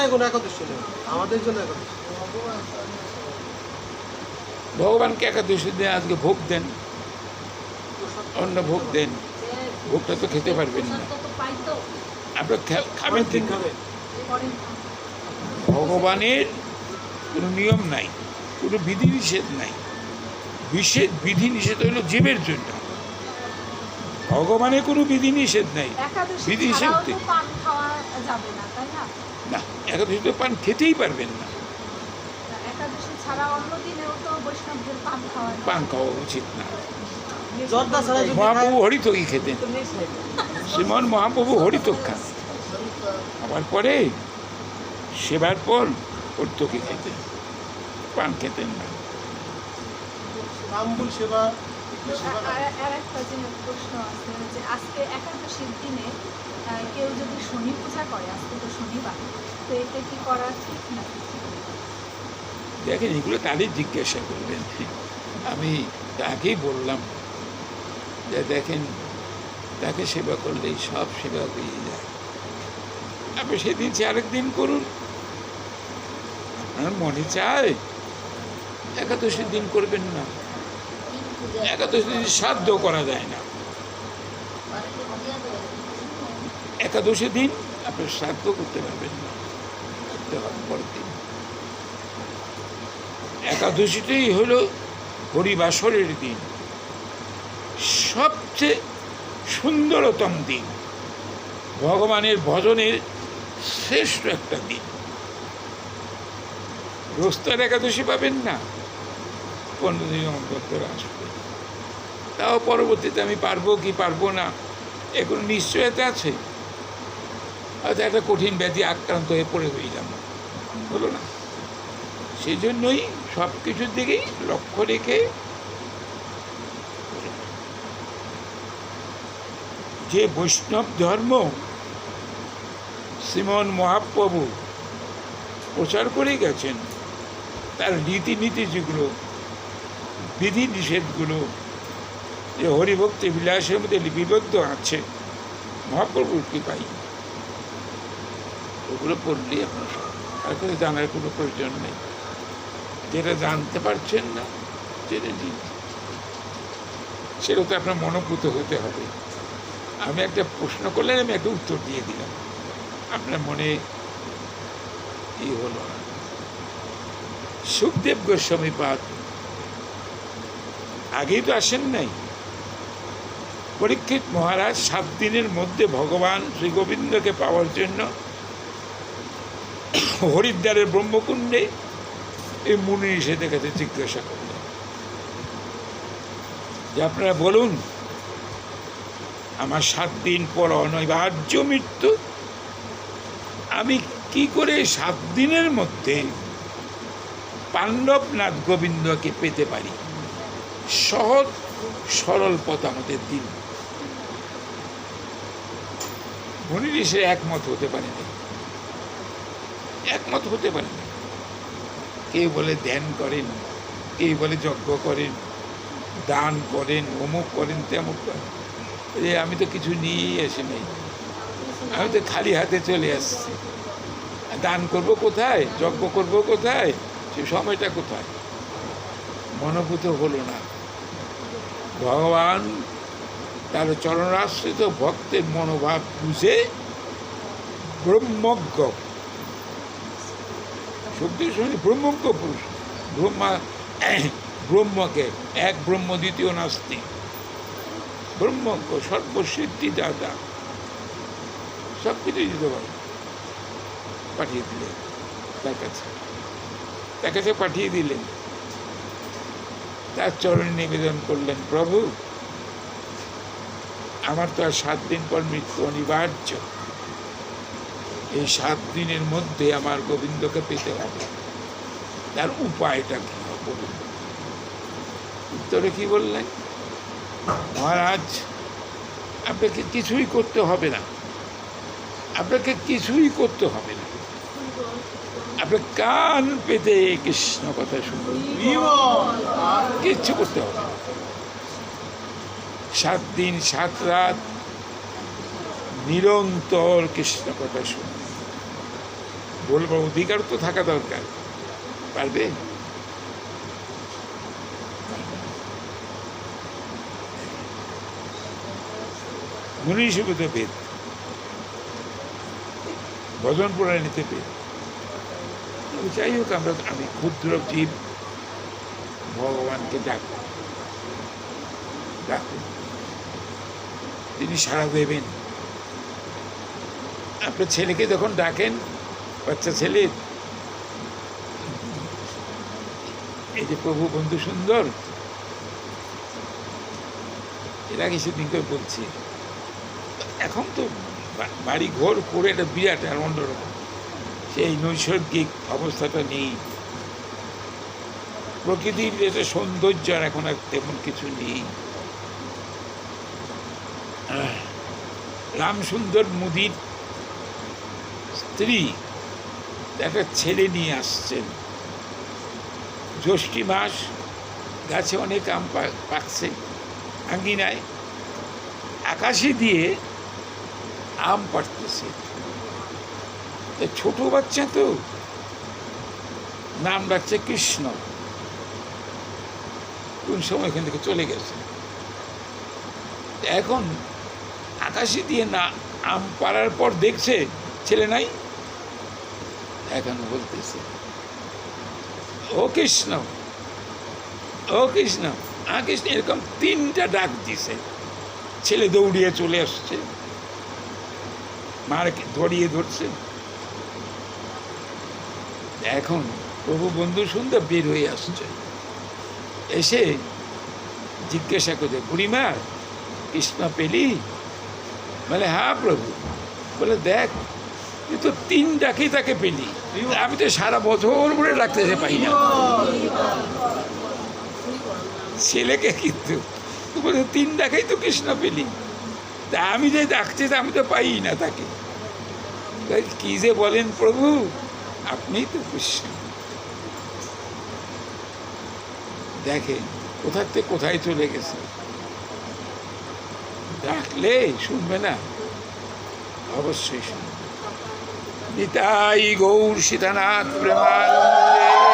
এখানে কোনো একাদশী নেই, আমাদের জন্য একাদশী। ভগবানকে একাদশী দিন আজকে ভোগ দেন, অন্য ভোগ দেন, ভোগটা তো খেতে পারবেন না, আপনার খাবেন ঠিক খাবেন। ভগবানের কোনো নিয়ম নাই, কোনো বিধি নিষেধ নাই। বিধি নিষেধ হইল জীবের জন্য, ভগবানের কোনো বিধি নিষেধ নাই। বিধি নিষেধ না, একাদশীতে পান খেতেই পারবেন না, পান খাওয়া উচিত না। মহাপ্রভু হরিতকি খেতেন, শ্রীমন মহাপ্রভু হরিতক খান, আবার পরে সেবার পর হরিতকি খেতেন, পান খেতেন না। প্রশ্ন আছে যে আজকে একাদশীর দিনে কেউ যদি শনি পূজা করে, আজকে তো শনিবার, তো এটা কি করা ঠিক না? দেখেন, এগুলো তাদের জিজ্ঞাসা করবেন, আমি তাকেই বললাম যে দেখেন, তাকে সেবা করলেই সব সেবা হয়ে যায়। আপনি সেদিন আরেক দিন করুন, আপনার মনে চায় একাদশীর দিন করবেন না, একাদশী দিন সাধ্য করা যায় না, একাদশী দিন আপনি শ্রাদ্ধ করতে পারবেন না, পরের দিন। একাদশীটাই হলো হরিবাসরের দিন, সবচেয়ে সুন্দরতম দিন, ভগবানের ভজনের শ্রেষ্ঠ একটা দিন। রোস্তার একাদশী পাবেন না, 15 দিন অন্তর আসবে, তাও পরবর্তীতে আমি পারবো কি পারবো না এখন নিশ্চয়তা আছে, হয়তো একটা কঠিন ব্যাধি আক্রান্ত হয়ে পড়ে হইলাম, হলো না। সেই জন্যই সব কিছুর দিকেই লক্ষ্য রেখে যে বৈষ্ণব ধর্ম শ্রীমন মহাপ্রভু প্রচার করে গেছেন, তার রীতিনীতি যেগুলো, বিধি নিষেধগুলো যে হরিভক্তি বিলাসের মধ্যে লিপিবদ্ধ আছে মহাপ্রভুর কৃপাই, ওগুলো পড়লেই আপনার আর কিছু জানার কোনো প্রয়োজন নেই। যেটা জানতে পারছেন না জেনে দিন, সেটা তো আপনার মনোভূত হতে হবে। আমি একটা প্রশ্ন করলেন, আমি একটা উত্তর দিয়ে দিলাম, আপনার মনে কি হলো না। সুখদেব গোস্বামী পাদ আগেই তো আসেন নাই, পরীক্ষিত মহারাজ 7 দিনের মধ্যে ভগবান শ্রী গোবিন্দকে পাওয়ার জন্য হরিদ্বারের ব্রহ্মকুণ্ডে এই মুনি ঋষিদের কাছে জিজ্ঞাসা করলেন যে আপনারা বলুন, আমার 7 দিন পর অনিবার্য মৃত্যু, আমি কি করে 7 দিনের মধ্যে পাণ্ডবনাথ গোবিন্দকে পেতে পারি? সহজ সরল পথ আমাদের দিন। মুনি ঋষি একমত হতে পারে না, একমত হতে পারে না। কেউ বলে ধ্যান করেন, কেউ বলে যজ্ঞ করেন, দান করেন, অমুক করেন, তেমুক করেন। আমি তো কিছু নিয়েই আসি নাই, আমি তো খালি হাতে চলে আসছি। দান করব কোথায়, যজ্ঞ করব কোথায়, সে সময়টা কোথায়? মনোভূত হলো না। ভগবান তার চরণাশ্রিত ভক্তের মনোভাব বুঝে ব্রহ্মজ্ঞ, শব্দের সঙ্গে ব্রহ্মজ্ঞ পুরুষ, ব্রহ্মকে এক ব্রহ্ম দ্বিতীয় নাস্তি, ব্রহ্মজ্ঞ সর্বসিদ্ধি দাদা, সব কিছুই দিতে পারে, পাঠিয়ে দিলেন তার কাছে পাঠিয়ে দিলেন। তার চরণে নিবেদন করলেন, প্রভু আমার তো আর 7 দিন পর মৃত্যু অনিবার্য, এই 7 দিনের মধ্যে আমার গোবিন্দকে পেতে হবে, তার উপায়টা কি হবে? উত্তরে কি বললেন? মহারাজ, আপনাকে কিছুই করতে হবে না, আপনাকে কিছুই করতে হবে না, আপনি কান পেতে কৃষ্ণ কথা শুনবেন, কিচ্ছু করতে হবে না। 7 দিন 7 রাত নিরন্তর কৃষ্ণ কথা শুনবেন, বলবার অধিকার তো থাকা দরকার। পারবে? মনীষীভূত পেদ, ভজন পুরাণীতে পেদ। যাই হোক, আমি ক্ষুদ্র জীব, ভগবানকে ডাকুন, তিনি সাড়া দেবেন। আপনার ছেলেকে যখন ডাকেন, বাচ্চা ছেলে, এই যে প্রভু বন্ধু সুন্দর, এর আগে সেদিন করে বলছি, এখন তো বাড়ি ঘর করে একটা বিরাট আর অন্যরকম, সেই নৈসর্গিক অবস্থাটা নেই। প্রকৃতির যেটা সৌন্দর্য আর এখন আর তেমন কিছু নেই। রামসুন্দর মুদির স্ত্রী একটা ছেলে নিয়ে আসছেন। জ্যৈষ্ঠী মাস, গাছে অনেক আম পাকছে, আঙ্গিনায় আকাশে দিয়ে আম পাড়তেছে। ছোট বাচ্চা তো, নাম রাখছে কৃষ্ণ। কোন সময় এখান থেকে চলে গেছে। এখন আকাশে দিয়ে না আম পাড়ার পর দেখছে ছেলে নাই, এখন বলতেছে ও কৃষ্ণ, ও কৃষ্ণ, কৃষ্ণ, এরকম 3টা ডাক দিছে। ছেলে দৌড়িয়ে চলে আসছে, মার ধরিয়ে ধরছে। এখন প্রভু বন্ধু সুন্দর বের হয়ে আসছে, এসে জিজ্ঞাসা করছে, বুড়িমা কৃষ্ণ পেলি? বলে হ্যাঁ প্রভু। বলে দেখ, তুই তো 3 ডাকেই তাকে পেলি, আমি তো সারা বছর ধরে ডাকতে পাই না ছেলেকে। কিন্তু তুই বলে 3 ডাকেই তো কৃষ্ণ পেলি, তা আমি যে ডাকছি আমি তো পাই না তাকে। কি যে বলেন প্রভু, আপনিই তো কৃষ্ণ। দেখেন কোথার থেকে কোথায় চলে গেছে। ডাকলে শুনবে না? অবশ্যই শুনবে। নিতাই গৌর সীতানাথ প্রেমানন্দে।